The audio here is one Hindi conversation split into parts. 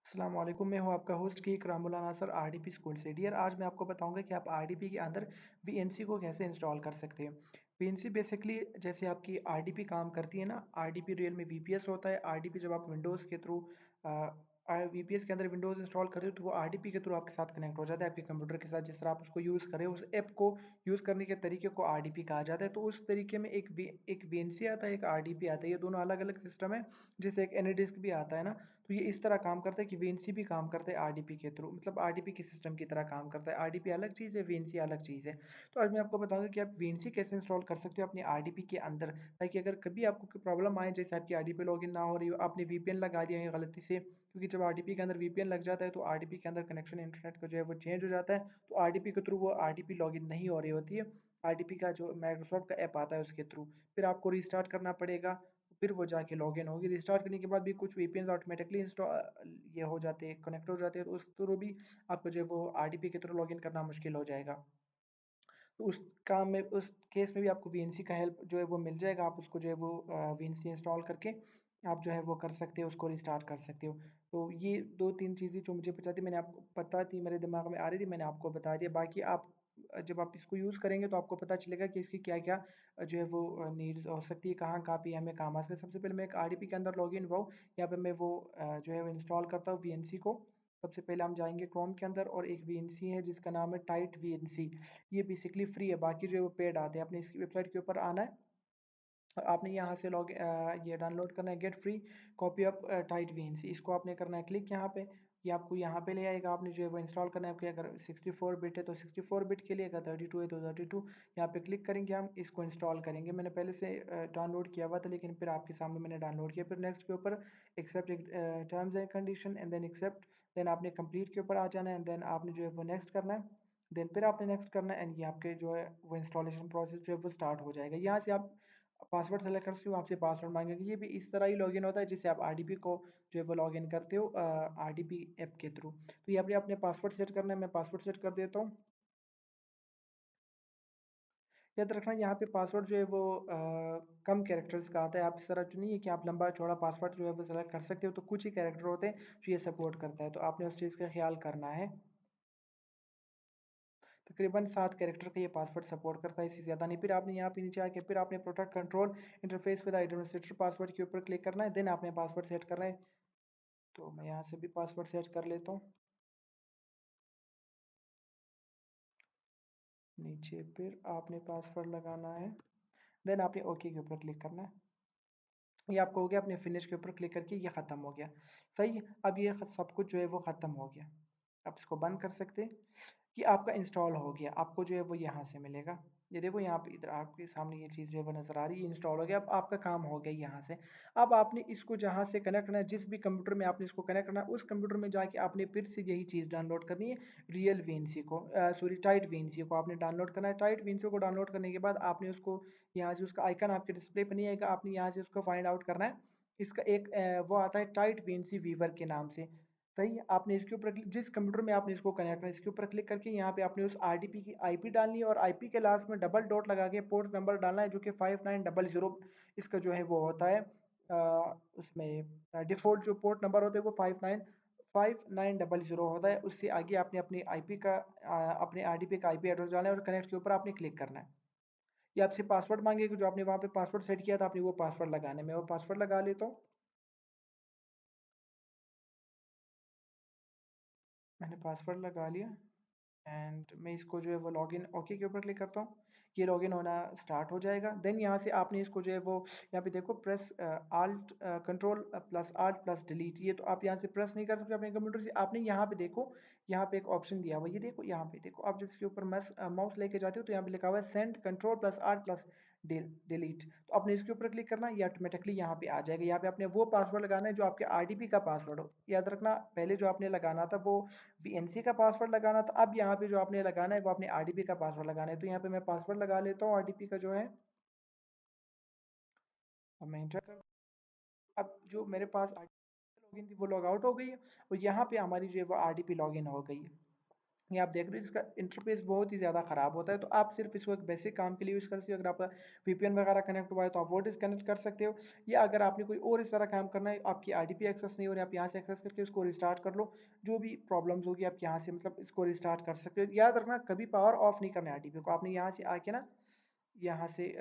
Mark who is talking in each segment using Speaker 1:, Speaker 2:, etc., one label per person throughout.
Speaker 1: अस्सलाम वालेकुम, मैं हूँ आपका होस्ट की इकरामुल्लाह नासर आरडीपी स्कूल से। डियर, आज मैं आपको बताऊंगा कि आप आरडीपी के अंदर वीएनसी को कैसे इंस्टॉल कर सकते हैं। वीएनसी बेसिकली जैसे आपकी आरडीपी काम करती है ना, आरडीपी रियल में वीपीएस होता है। आरडीपी जब आप विंडोज़ के थ्रू वीपीएस के अंदर विंडोज़ इंस्टॉल करते हो तो वो आरडीपी के थ्रू आपके साथ कनेक्ट हो जाता है, आपके कंप्यूटर के साथ। जिस तरह आप उसको यूज़ करें, उस ऐप को यूज़ करने के तरीके को आरडीपी कहा जाता है। तो उस तरीके में एक वीएनसी आता है, एक आरडीपी आता है। ये दोनों अलग अलग सिस्टम है। जैसे एक एनईडिस्क भी आता है ना, तो ये इस तरह काम करता है कि वीएनसी भी काम करता है आरडीपी के थ्रू, मतलब आरडीपी के सिस्टम की तरह काम करता है। आरडीपी अलग चीज़ है, वीएनसी अलग चीज़ है। तो आज मैं आपको बताऊंगा कि आप वीएनसी कैसे इंस्टॉल कर सकते हो अपनी आरडीपी के अंदर, ताकि अगर कभी आपको कोई प्रॉब्लम आए, जैसे आपकी आरडीपी लॉगिन ना हो रही हो, आपने वीपीएन लगा दिया है गलती से, क्योंकि जब आरडीपी के अंदर वीपीएन लग जाता है तो आरडीपी के अंदर कनेक्शन इंटरनेट का जो है वो चेंज हो जाता है। तो आरडीपी के थ्रू वो आरडीपी लॉगिन नहीं हो रही होती है। आरडीपी का जो माइक्रोसॉफ्ट का ऐप आता है उसके थ्रू फिर आपको रीस्टार्ट करना पड़ेगा। फिर वो जाके लॉगिन होगी। रिस्टार्ट करने के बाद भी कुछ वीपीएन ऑटोमेटिकली इंस्टॉल ये हो जाते हैं, कनेक्ट हो जाते हैं, तो उस थ्रू भी आपको जो है वो आरडीपी के थ्रू लॉगिन करना मुश्किल हो जाएगा। तो उस काम में, उस केस में भी आपको वीएनसी का हेल्प जो है वो मिल जाएगा। आप उसको जो है वो वीएनसी इंस्टॉल करके आप जो है वो कर सकते हो, उसको रिस्टार्ट कर सकते हो। तो ये दो तीन चीज़ें जो मुझे पता थी, मैंने आपको पता थी, मेरे दिमाग में आ रही थी, मैंने आपको बता दिया। बाकी आप जब आप इसको यूज़ करेंगे तो आपको पता चलेगा कि इसकी क्या क्या जो है वो नीड्स हो सकती है, कहाँ कहाँ पे हमें काम आ सकता है। सबसे पहले मैं एक आरडीपी के अंदर लॉगिन हुआ हूँ। यहाँ पे मैं वो जो है वो इंस्टॉल करता हूँ वीएनसी को। सबसे पहले हम जाएंगे क्रोम के अंदर, और एक वीएनसी है जिसका नाम है टाइट वीएनसी। ये बेसिकली फ्री है, बाकी जो है वो पेड आते हैं। आपने इसकी वेबसाइट के ऊपर आना है और आपने यहाँ से ये डाउनलोड करना है, get free copy of tight VNC. इसको आपने करना है क्लिक यहाँ पे। ये आपको यहाँ पे ले आएगा। आपने जो है वो इंस्टॉल करना है। आपके अगर 64 बिट है तो 64 बिट के लिए, अगर 32 है तो 32। यहाँ पे क्लिक करेंगे, हम इसको इंस्टॉल करेंगे। मैंने पहले से डाउनलोड किया हुआ था, लेकिन फिर आपके सामने मैंने डाउनलोड किया। फिर नेक्स्ट के ऊपर accept terms and condition, and then accept. Then आपने कंप्लीट के ऊपर आ जाना है, एंड देन आपने जो है वो नेक्स्ट करना है। देन फिर आपने नेक्स्ट करना है, एंड ये आपके जो है वो इंस्टॉलेशन प्रोसेस जो है वो स्टार्ट हो जाएगा। यहाँ से आप पासवर्ड सेलेक्ट करते हो, आपसे पासवर्ड मांगेगा। ये भी इस तरह ही लॉगिन होता है जिससे आप आरडीपी को जो है वो लॉगिन करते हो आरडीपी ऐप के थ्रू। तो यहाँ पे अपने पासवर्ड सेट करना है। मैं पासवर्ड सेट कर देता हूँ। याद रखना, यहाँ पे पासवर्ड जो है वो कम कैरेक्टर्स का आता है। आप इस तरह जो नहीं है कि आप लंबा चौड़ा पासवर्ड जो है वो सेलेक्ट कर सकते हो, तो कुछ ही कैरेक्टर होते हैं जो ये सपोर्ट करता है। तो आपने उस चीज़ का ख्याल करना है। तकरीबन 7 कैरेक्टर का ये पासवर्ड सपोर्ट करता है, इससे ज़्यादा नहीं। फिर आपने यहाँ पे नीचे आके फिर आपने protect control interface with administrator password के ऊपर क्लिक करना है। देन आपने पासवर्ड सेट करना है। तो मैं यहाँ से भी पासवर्ड सेट कर लेता हूँ। नीचे फिर आपने पासवर्ड लगाना है। देन आपने ओके के ऊपर क्लिक करना है। ये आपको हो गया। अपने फिनिश के ऊपर क्लिक करके ये ख़त्म हो गया। सही है। अब ये सब कुछ जो है वो ख़त्म हो गया। आप इसको बंद कर सकते हैं। ये आपका इंस्टॉल हो गया। आपको जो है वो यहाँ से मिलेगा। ये देखो यहाँ पे, इधर आपके सामने ये चीज़ जो है वो नज़र आ रही है, इंस्टॉल हो गया। अब आपका काम हो गया यहाँ से। अब आपने इसको जहाँ से कनेक्ट करना है, जिस भी कंप्यूटर में आपने इसको कनेक्ट करना है, उस कंप्यूटर में जाके आपने फिर से यही चीज़ डाउनलोड करनी है। रियल वीएनसी को, सॉरी, टाइट वीएनसी को आपने डाउनलोड करना है। टाइट वीएनसी को डाउनलोड करने के बाद आपने उसको यहाँ से, उसका आइकन आपके डिस्प्ले पर नहीं आएगा, आपने यहाँ से उसको फाइंड आउट करना है। इसका एक वो आता है टाइट वीएनसी वीवर के नाम से। सही है। आपने इसके ऊपर जिस कंप्यूटर में आपने इसको कनेक्ट करना है, इसके ऊपर क्लिक करके यहाँ पे आपने उस आरडीपी की आईपी डालनी है, और आईपी के लास्ट में डबल डॉट लगा के पोर्ट नंबर डालना है, जो कि 5900 इसका जो है वो होता है। उसमें डिफ़ॉल्ट जो पोर्ट नंबर होता है वो 5900 होता है। उससे आगे आपने अपनी आईपी का अपने आरडीपी का आईपी एड्रेस डालना है, और कनेक्ट के ऊपर आपने क्लिक करना है। ये आपसे पासवर्ड मांगेगा, जो आपने वहाँ पे पासवर्ड सेट किया था, आपने वो पासवर्ड लगाना है। मैं वो पासवर्ड लगा लेता हूँ। मैंने पासवर्ड लगा लिया, एंड मैं इसको जो है वो लॉगिन ओके के ऊपर क्लिक करता हूँ। ये लॉगिन होना स्टार्ट हो जाएगा। देन यहाँ से आपने इसको जो है वो, यहाँ पे देखो, press alt control plus alt plus delete. ये तो आप यहाँ से प्रेस नहीं कर सकते अपने कंप्यूटर से। आपने यहाँ पे देखो, यहाँ पे एक ऑप्शन दिया हुआ है, ये देखो यहाँ पे देखो। आप जब इसके ऊपर माउस लेके जाते हो तो यहाँ पे लिखा हुआ है send control plus alt plus delete. तो आपने इसके ऊपर क्लिक करना, ये ऑटोमेटिकली यहाँ पे आ जाएगा। यहाँ पे आपने वो पासवर्ड लगाना है जो आपके आरडीपी का पासवर्ड हो। याद रखना, पहले जो आपने लगाना था वो वीएनसी का पासवर्ड लगाना था। अब यहाँ पे जो आपने लगाना है वो अपने आरडीपी का पासवर्ड लगाना है। तो यहाँ पे मैं पासवर्ड लगा लेता हूँ आरडीपी का जो है। अब मैं इंटर कर, अब जो मेरे पास आरडीपी लॉगिन थी वो लॉग आउट हो गई है, और यहाँ पे हमारी जो है वो आरडीपी लॉगिन हो गई है। ये आप देख रहे हो इसका इंटरफेस बहुत ही ज़्यादा ख़राब होता है, तो आप सिर्फ इसको एक बेसिक काम के लिए यूज़ कर सकते हो। अगर आपका वीपीएन वगैरह कनेक्ट हुआ है तो आप वो डिस्कनेक्ट कर सकते हो, या अगर आपने कोई और इस तरह काम करना है, आपकी आईडीपी एक्सेस नहीं हो रही, आप यहाँ से एक्सेस करके उसको रिस्टार्ट कर लो। जो भी प्रॉब्लम्स होगी आप यहाँ से मतलब इसको रिस्टार्ट कर सकते हो। याद रखना कभी पावर ऑफ नहीं करना है आईडीपी को। आपने यहाँ से आके ना, यहाँ से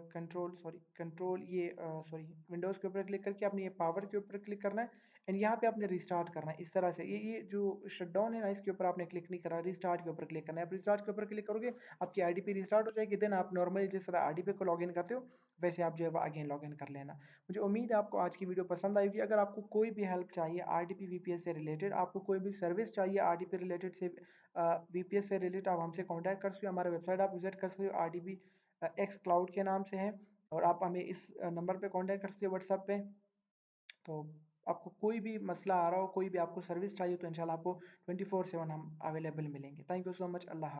Speaker 1: कंट्रोल ये सॉरी विंडोज़ के ऊपर क्लिक करके आपने ये पावर के ऊपर क्लिक करना है, एंड यहाँ पे आपने रिस्टार्ट करना है इस तरह से। ये जो शटडाउन है ना, इसके ऊपर आपने क्लिक नहीं करा, रिस्टार्ट के ऊपर क्लिक करना है। आप रिस्टार्ट के ऊपर क्लिक करोगे, आपकी आईडीपी रिस्टार्ट हो जाएगी। देन आप नॉर्मली जिस तरह आईडीपी को लॉगिन करते हो वैसे आप जो है वो अगेन लॉगिन कर लेना। मुझे उम्मीद है आपको आज की वीडियो पसंद आएगी। अगर आपको कोई भी हेल्प चाहिए आरडीपी वीपीएस से रिलेटेड, आपको कोई भी सर्विस चाहिए आरडीपी रिलेटेड से वीपीएस से रिलेटेड, आप हमसे कॉन्टैक्ट कर सकते हो। हमारे वेबसाइट आप विजिट कर सकते हो, आरडीपी एक्स क्लाउड के नाम से है, और आप हमें इस नंबर पे कांटेक्ट कर सकते हो व्हाट्सएप पे। तो आपको कोई भी मसला आ रहा हो, कोई भी आपको सर्विस चाहिए, तो इंशाल्लाह आपको 24/7 हम अवेलेबल मिलेंगे। Thank you so much. अल्लाह हाफ़िज़।